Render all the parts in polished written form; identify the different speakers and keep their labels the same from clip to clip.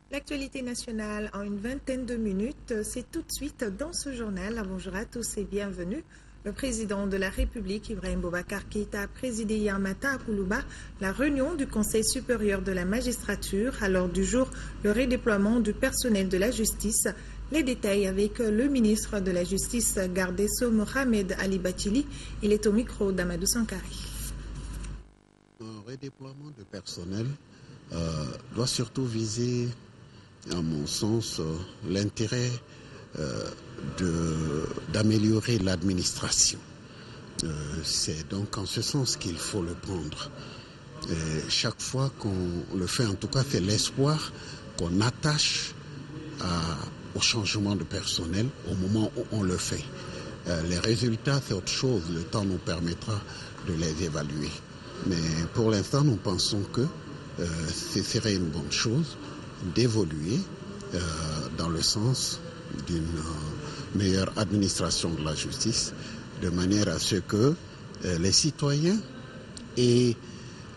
Speaker 1: L'actualité nationale en une vingtaine de minutes, c'est tout de suite dans ce journal. Bonjour à tous et bienvenue. Le président de la République, Ibrahim Boubacar Keïta, a présidé hier matin à Koulouba la réunion du Conseil supérieur de la magistrature. À l'ordre du jour, le redéploiement du personnel de la justice. Les détails avec le ministre de la Justice, garde des Sceaux, Mohamed Ali Bachili. Il est au micro d'Amadou Sankari.
Speaker 2: Un redéploiement de personnel doit surtout viser, à mon sens, l'intérêt d'améliorer l'administration. C'est donc en ce sens qu'il faut le prendre. Chaque fois qu'on le fait, en tout cas, c'est l'espoir qu'on attache au changement de personnel au moment où on le fait. Les résultats, c'est autre chose. Le temps nous permettra de les évaluer. Mais pour l'instant, nous pensons que ce serait une bonne chose d'évoluer dans le sens d'une meilleure administration de la justice, de manière à ce que les citoyens et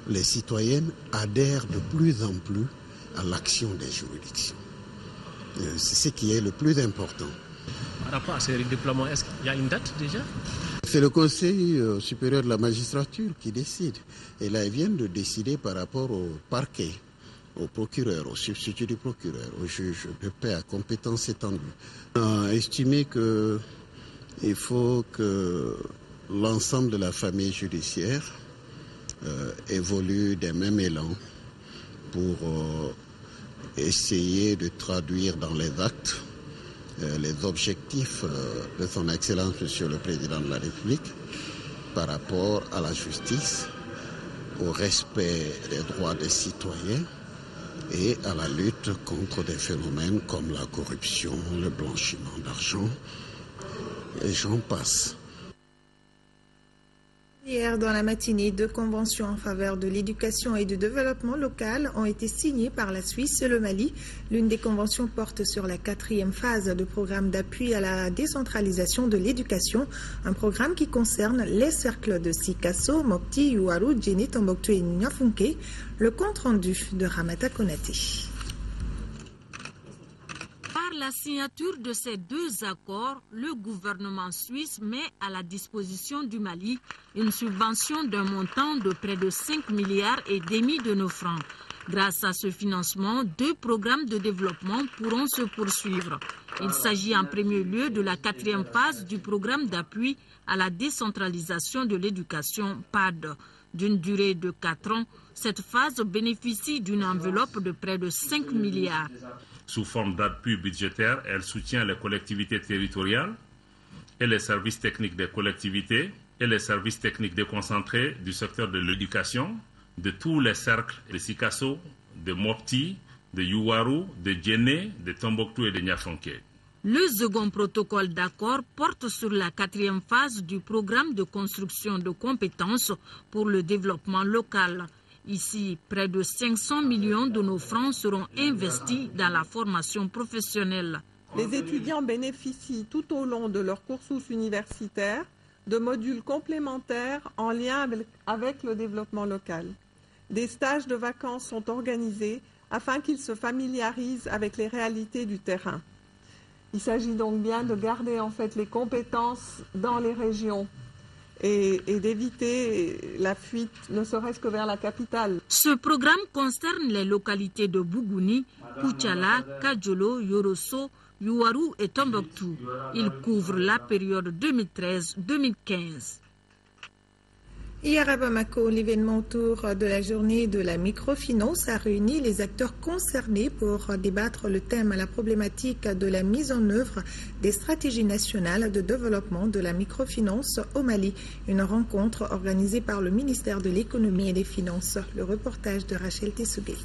Speaker 2: les citoyennes adhèrent de plus en plus à l'action des juridictions. C'est ce qui est le plus important.
Speaker 3: Par rapport à ce redéploiement, est-ce qu'il y a une date déjà ?
Speaker 2: C'est le Conseil supérieur de la magistrature qui décide. Et là, ils viennent de décider par rapport au parquet, au procureur, au substitut du procureur, au juge de paix à compétence étendue. On a estimé qu'il faut que l'ensemble de la famille judiciaire évolue des mêmes élans pour essayer de traduire dans les actes les objectifs de son Excellence, Monsieur le Président de la République, par rapport à la justice, au respect des droits des citoyens et à la lutte contre des phénomènes comme la corruption, le blanchiment d'argent, et j'en passe.
Speaker 1: Hier, dans la matinée, 2 conventions en faveur de l'éducation et du développement local ont été signées par la Suisse et le Mali. L'une des conventions porte sur la 4e phase du programme d'appui à la décentralisation de l'éducation, un programme qui concerne les cercles de Sikasso, Mopti, Yuaru, Djeni, Tombouctou et Niafunke. Le compte-rendu de Ramata Konaté.
Speaker 4: Par la signature de ces 2 accords, le gouvernement suisse met à la disposition du Mali une subvention d'un montant de près de 5,5 milliards de nos francs. Grâce à ce financement, 2 programmes de développement pourront se poursuivre. Il s'agit en premier lieu de la 4e phase du programme d'appui à la décentralisation de l'éducation PAD. D'une durée de 4 ans, cette phase bénéficie d'une enveloppe de près de 5 milliards.
Speaker 5: Sous forme d'appui budgétaire, elle soutient les collectivités territoriales et les services techniques des collectivités et les services techniques déconcentrés du secteur de l'éducation, de tous les cercles de Sikasso, de Mopti, de Yuaru, de Djene, de Tombouctou et de Niafunke.
Speaker 4: Le second protocole d'accord porte sur la 4e phase du programme de construction de compétences pour le développement local. Ici, près de 500 millions de nos francs seront investis dans la formation professionnelle.
Speaker 6: Les étudiants bénéficient tout au long de leur cursus universitaire de modules complémentaires en lien avec le développement local. Des stages de vacances sont organisés afin qu'ils se familiarisent avec les réalités du terrain. Il s'agit donc bien de garder les compétences dans les régions et d'éviter la fuite, ne serait-ce que vers la capitale.
Speaker 4: Ce programme concerne les localités de Bougouni, Koutiala, Kadjolo, Yorosso, Yuaru et Tombouctou. Il couvre la période 2013-2015.
Speaker 1: Hier à Bamako, l'événement autour de la journée de la microfinance a réuni les acteurs concernés pour débattre le thème à la problématique de la mise en œuvre des stratégies nationales de développement de la microfinance au Mali. Une rencontre organisée par le ministère de l'économie et des finances. Le reportage de Rachel Tessougé.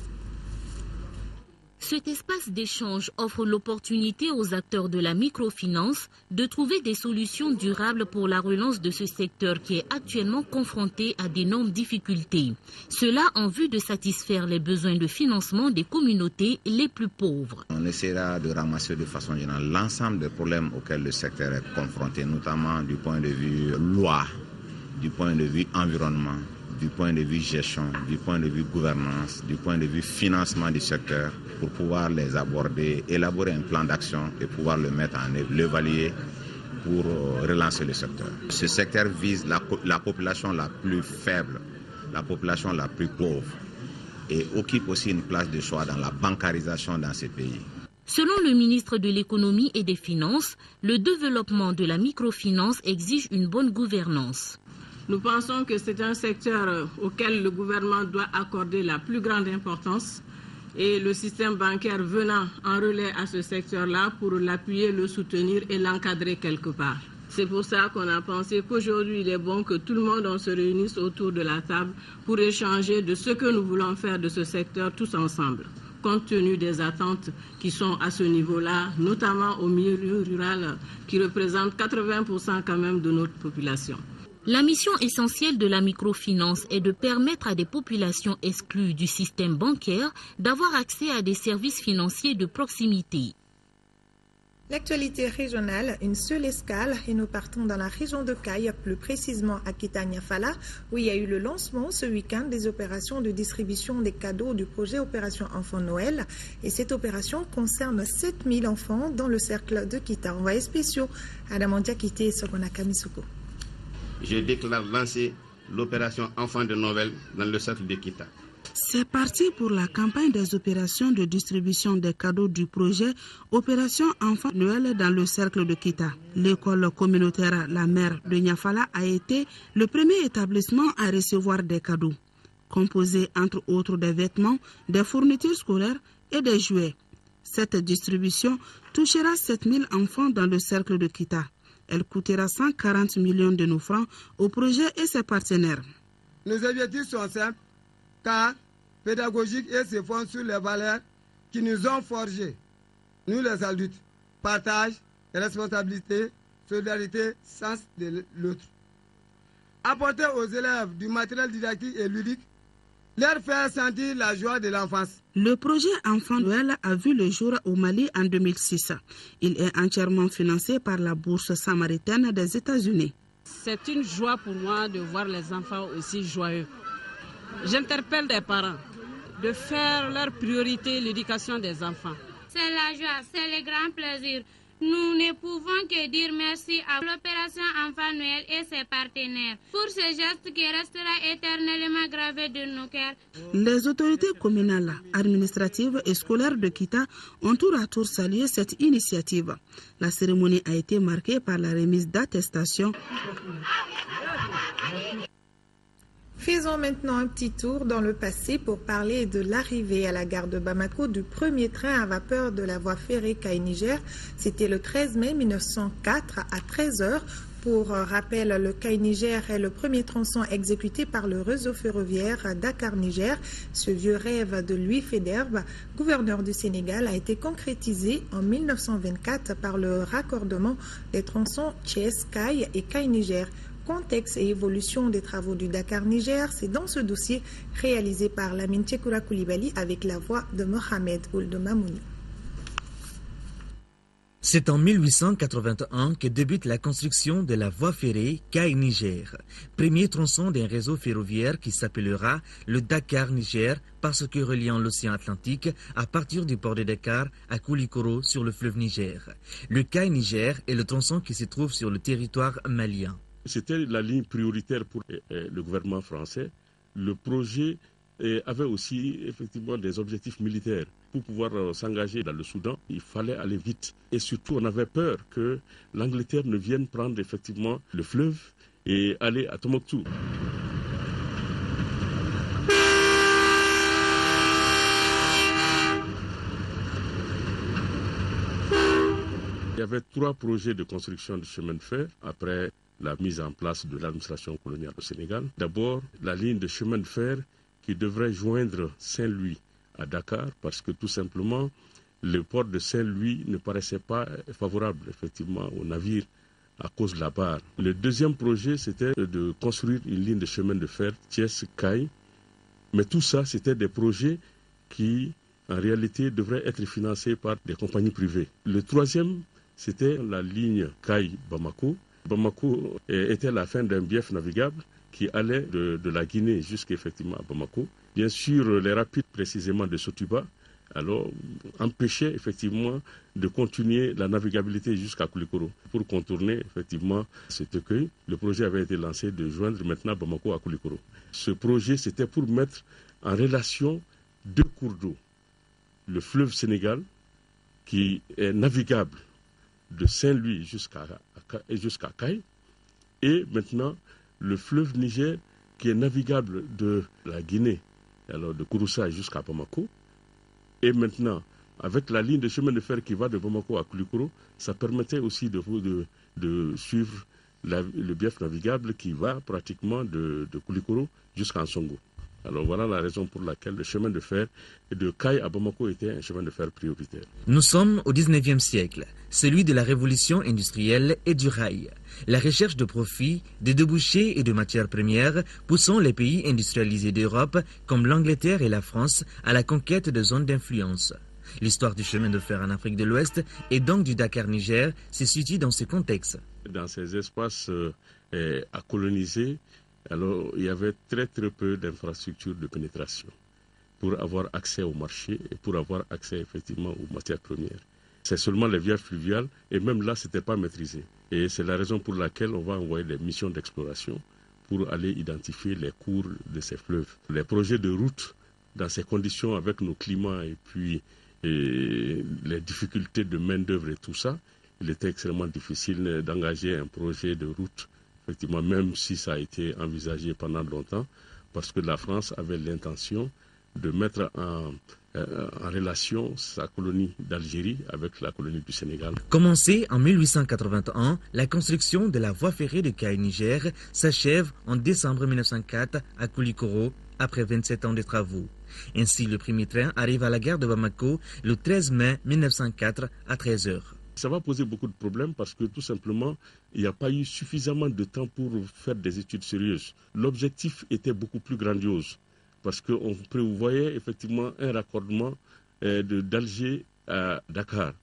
Speaker 7: Cet espace d'échange offre l'opportunité aux acteurs de la microfinance de trouver des solutions durables pour la relance de ce secteur qui est actuellement confronté à d'énormes difficultés. Cela en vue de satisfaire les besoins de financement des communautés les plus pauvres.
Speaker 8: On essaiera de ramasser de façon générale l'ensemble des problèmes auxquels le secteur est confronté, notamment du point de vue loi, du point de vue environnement, du point de vue gestion, du point de vue gouvernance, du point de vue financement du secteur pour pouvoir les aborder, élaborer un plan d'action et pouvoir le mettre en œuvre, l'évaluer pour relancer le secteur. Ce secteur vise la population la plus faible, la population la plus pauvre et occupe aussi une place de choix dans la bancarisation dans ces pays.
Speaker 7: Selon le ministre de l'Économie et des Finances, le développement de la microfinance exige une bonne gouvernance.
Speaker 9: Nous pensons que c'est un secteur auquel le gouvernement doit accorder la plus grande importance et le système bancaire venant en relais à ce secteur-là pour l'appuyer, le soutenir et l'encadrer quelque part. C'est pour ça qu'on a pensé qu'aujourd'hui, il est bon que tout le monde se réunisse autour de la table pour échanger de ce que nous voulons faire de ce secteur tous ensemble, compte tenu des attentes qui sont à ce niveau-là, notamment au milieu rural, qui représente 80% quand même de notre population.
Speaker 7: La mission essentielle de la microfinance est de permettre à des populations exclues du système bancaire d'avoir accès à des services financiers de proximité.
Speaker 1: L'actualité régionale, une seule escale et nous partons dans la région de Caille, plus précisément à Kitanyafala, où il y a eu le lancement ce week-end des opérations de distribution des cadeaux du projet Opération Enfant Noël. Et cette opération concerne 7000 enfants dans le cercle de Kita. Envoyé spéciaux, Adam Diakité et Sokona Kamisuko.
Speaker 10: Je déclare lancer l'opération Enfant de Noël dans le cercle de Kita.
Speaker 11: C'est parti pour la campagne des opérations de distribution des cadeaux du projet Opération Enfant Noël dans le cercle de Kita. L'école communautaire La Mère de Niafala a été le premier établissement à recevoir des cadeaux, composés entre autres des vêtements, des fournitures scolaires et des jouets. Cette distribution touchera 7000 enfants dans le cercle de Kita. Elle coûtera 140 millions de nos francs au projet et ses partenaires.
Speaker 12: Nos objectifs sont simples, car pédagogiques et se fondent sur les valeurs qui nous ont forgés. Nous les adultes, partage, responsabilité, solidarité, sens de l'autre. Apporter aux élèves du matériel didactique et ludique, leur faire sentir la joie de l'enfance.
Speaker 11: Le projet Enfant Noël a vu le jour au Mali en 2006. Il est entièrement financé par la bourse samaritaine des États-Unis.
Speaker 9: C'est une joie pour moi de voir les enfants aussi joyeux. J'interpelle les parents de faire leur priorité l'éducation des enfants.
Speaker 13: C'est la joie, c'est le grand plaisir. Nous ne pouvons que dire merci à l'opération Enfant Noël et ses partenaires pour ce geste qui restera éternellement gravé de nos cœurs.
Speaker 11: Les autorités communales, administratives et scolaires de Kita ont tour à tour salué cette initiative. La cérémonie a été marquée par la remise d'attestations.
Speaker 1: Faisons maintenant un petit tour dans le passé pour parler de l'arrivée à la gare de Bamako du premier train à vapeur de la voie ferrée Caille-Niger. C'était le 13 mai 1904 à 13h. Pour rappel, le Caille-Niger est le premier tronçon exécuté par le réseau ferroviaire Dakar-Niger. Ce vieux rêve de Louis Faidherbe, gouverneur du Sénégal, a été concrétisé en 1924 par le raccordement des tronçons Thiès-Caille et Caille-Niger. Contexte et évolution des travaux du Dakar-Niger, c'est dans ce dossier réalisé par Lamine Tchekoura Koulibaly avec la voix de Mohamed Ould Mamouni.
Speaker 14: C'est en 1881 que débute la construction de la voie ferrée Caille-Niger, premier tronçon d'un réseau ferroviaire qui s'appellera le Dakar-Niger parce que reliant l'océan Atlantique à partir du port de Dakar à Koulikoro sur le fleuve Niger. Le Caille-Niger est le tronçon qui se trouve sur le territoire malien.
Speaker 15: C'était la ligne prioritaire pour le gouvernement français. Le projet avait aussi effectivement des objectifs militaires. Pour pouvoir s'engager dans le Soudan, il fallait aller vite. Et surtout, on avait peur que l'Angleterre ne vienne prendre effectivement le fleuve et aller à Tombouctou. Il y avait 3 projets de construction de chemin de fer après la mise en place de l'administration coloniale au Sénégal. D'abord, la ligne de chemin de fer qui devrait joindre Saint-Louis à Dakar parce que tout simplement, le port de Saint-Louis ne paraissait pas favorable effectivement aux navires à cause de la barre. Le deuxième projet, c'était de construire une ligne de chemin de fer Thiès-Caille. Mais tout ça, c'était des projets qui, en réalité, devraient être financés par des compagnies privées. Le troisième, c'était la ligne Caille-Bamako, Bamako était la fin d'un bief navigable qui allait de la Guinée jusqu'effectivement à Bamako. Bien sûr, les rapides précisément de Sotuba, alors empêchaient effectivement de continuer la navigabilité jusqu'à Koulikoro. Pour contourner effectivement cet écueil, le projet avait été lancé de joindre maintenant Bamako à Koulikoro. Ce projet, c'était pour mettre en relation deux cours d'eau. Le fleuve Sénégal, qui est navigable de Saint-Louis jusqu'à Caille, et maintenant le fleuve Niger, qui est navigable de la Guinée, alors de Kouroussa jusqu'à Bamako. Et maintenant, avec la ligne de chemin de fer qui va de Bamako à Koulikoro, ça permettait aussi de suivre le bief navigable qui va pratiquement de Koulikoro jusqu'à Nsongo. Alors voilà la raison pour laquelle le chemin de fer de Caille à Bamako était un chemin de fer prioritaire.
Speaker 14: Nous sommes au 19e siècle, celui de la révolution industrielle et du rail. La recherche de profit, de débouchés et de matières premières poussant les pays industrialisés d'Europe, comme l'Angleterre et la France, à la conquête de zones d'influence. L'histoire du chemin de fer en Afrique de l'Ouest et donc du Dakar-Niger se situe dans ce contexte.
Speaker 15: Dans ces espaces à coloniser, alors il y avait très peu d'infrastructures de pénétration pour avoir accès au marché et pour avoir accès effectivement aux matières premières. C'est seulement les voies fluviales et même là, ce n'était pas maîtrisé. Et c'est la raison pour laquelle on va envoyer des missions d'exploration pour aller identifier les cours de ces fleuves. Les projets de route dans ces conditions avec nos climats et puis les difficultés de main-d'œuvre et tout ça, il était extrêmement difficile d'engager un projet de route, effectivement, même si ça a été envisagé pendant longtemps, parce que la France avait l'intention de mettre en relation sa colonie d'Algérie avec la colonie du Sénégal.
Speaker 14: Commencée en 1881, la construction de la voie ferrée de Caille-Niger s'achève en décembre 1904 à Koulikoro, après 27 ans de travaux. Ainsi, le premier train arrive à la gare de Bamako le 13 mai 1904 à 13h.
Speaker 15: Ça va poser beaucoup de problèmes parce que tout simplement, il n'y a pas eu suffisamment de temps pour faire des études sérieuses. L'objectif était beaucoup plus grandiose parce qu'on prévoyait effectivement un raccordement d'Alger à Dakar.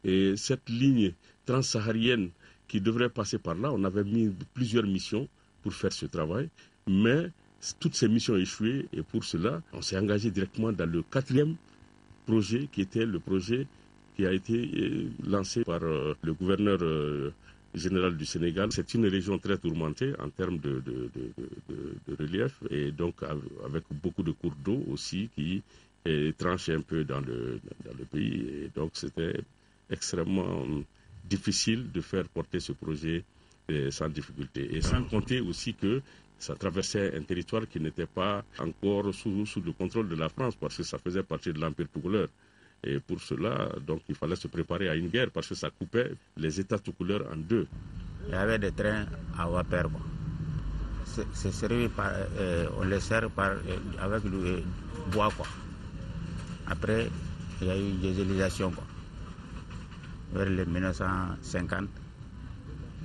Speaker 15: Et cette ligne transsaharienne qui devrait passer par là, on avait mis plusieurs missions pour faire ce travail, mais toutes ces missions échouées et pour cela, on s'est engagé directement dans le 4e projet qui était le projet qui a été lancé par le gouverneur général du Sénégal. C'est une région très tourmentée en termes de relief et donc avec beaucoup de cours d'eau aussi qui tranchent un peu dans le pays. Et donc c'était extrêmement difficile de faire porter ce projet sans difficulté. Et sans compter aussi que ça traversait un territoire qui n'était pas encore sous le contrôle de la France parce que ça faisait partie de l'Empire toucouleur. Et pour cela, donc, il fallait se préparer à une guerre parce que ça coupait les États toucouleurs en deux.
Speaker 16: Il y avait des trains à vapeur. C'est servi par, on les sert avec le bois. Quoi. Après, il y a eu des gélisations. Vers les 1950,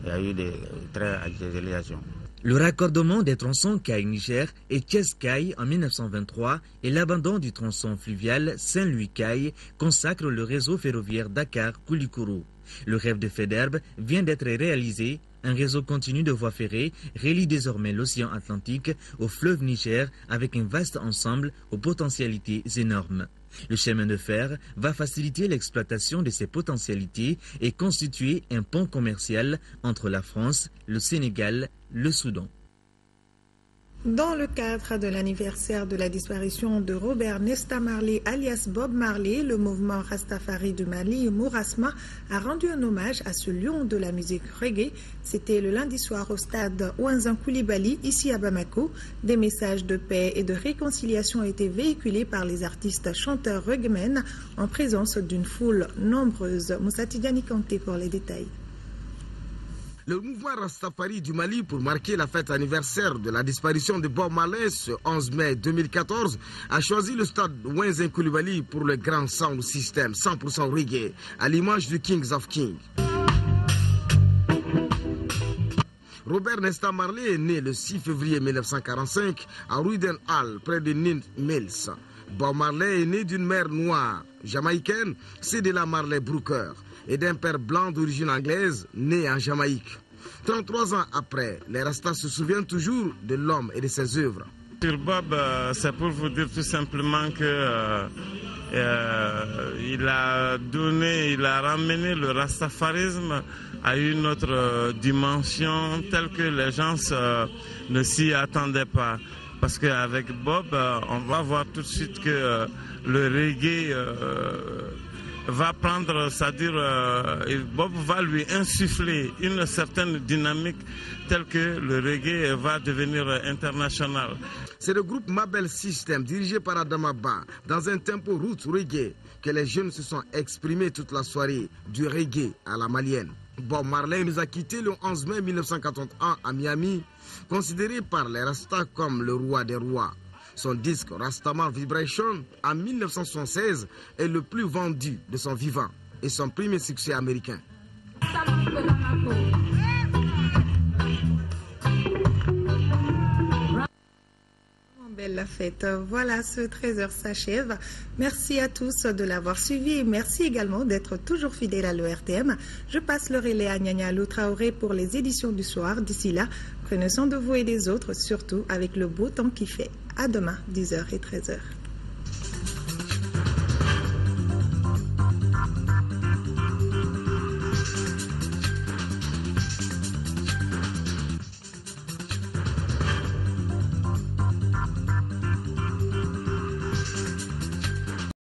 Speaker 16: il y a eu des trains à gélisation.
Speaker 14: Le raccordement des tronçons Caille-Niger et Thiès-Caille en 1923 et l'abandon du tronçon fluvial Saint-Louis-Caille consacrent le réseau ferroviaire Dakar-Koulikoro. Le rêve de Faidherbe vient d'être réalisé. Un réseau continu de voies ferrées relie désormais l'océan Atlantique au fleuve Niger avec un vaste ensemble aux potentialités énormes. Le chemin de fer va faciliter l'exploitation de ces potentialités et constituer un pont commercial entre la France, le Sénégal, le Soudan.
Speaker 1: Dans le cadre de l'anniversaire de la disparition de Robert Nesta Marley alias Bob Marley, le mouvement Rastafari du Mali, Mourasma, a rendu un hommage à ce lion de la musique reggae. C'était le lundi soir au stade Ouanzan Koulibaly, ici à Bamako. Des messages de paix et de réconciliation ont été véhiculés par les artistes chanteurs reggaemen en présence d'une foule nombreuse. Moussa Tidjani Kanté pour les détails.
Speaker 17: Le mouvement Rastafari du Mali, pour marquer la fête anniversaire de la disparition de Bob Marley ce 11 mai 2014, a choisi le stade Ouanzan Koulibaly pour le grand sound system 100% reggae, à l'image du Kings of Kings. Robert Nesta Marley est né le 6 février 1945 à Ruiden Hall, près de Nint Mills. Bob Marley est né d'une mère noire jamaïcaine, Cédella Marley Brooker, et d'un père blanc d'origine anglaise, né en Jamaïque. 33 ans après, les Rastas se souviennent toujours de l'homme et de ses œuvres.
Speaker 18: Sur Bob, c'est pour vous dire tout simplement que il a ramené le rastafarisme à une autre dimension telle que les gens ne s'y attendaient pas. Parce qu'avec Bob, on va voir tout de suite que le reggae va prendre, c'est-à-dire Bob va lui insuffler une certaine dynamique telle que le reggae va devenir international.
Speaker 17: C'est le groupe Mabel System, dirigé par Adama Ba, dans un tempo roots reggae, que les jeunes se sont exprimés toute la soirée, du reggae à la malienne. Bob Marley nous a quittés le 11 mai 1941 à Miami, considéré par les Rastas comme le roi des rois. Son disque Rastaman Vibration en 1976 est le plus vendu de son vivant et son premier succès américain.
Speaker 1: Belle fête. Voilà, ce 13h s'achève. Merci à tous de l'avoir suivi et merci également d'être toujours fidèles à l'ERTM. Je passe le relais à Nyanya Lou Traoré pour les éditions du soir. D'ici là, prenez soin de vous et des autres, surtout avec le beau temps qui fait. À demain, 10h et 13h.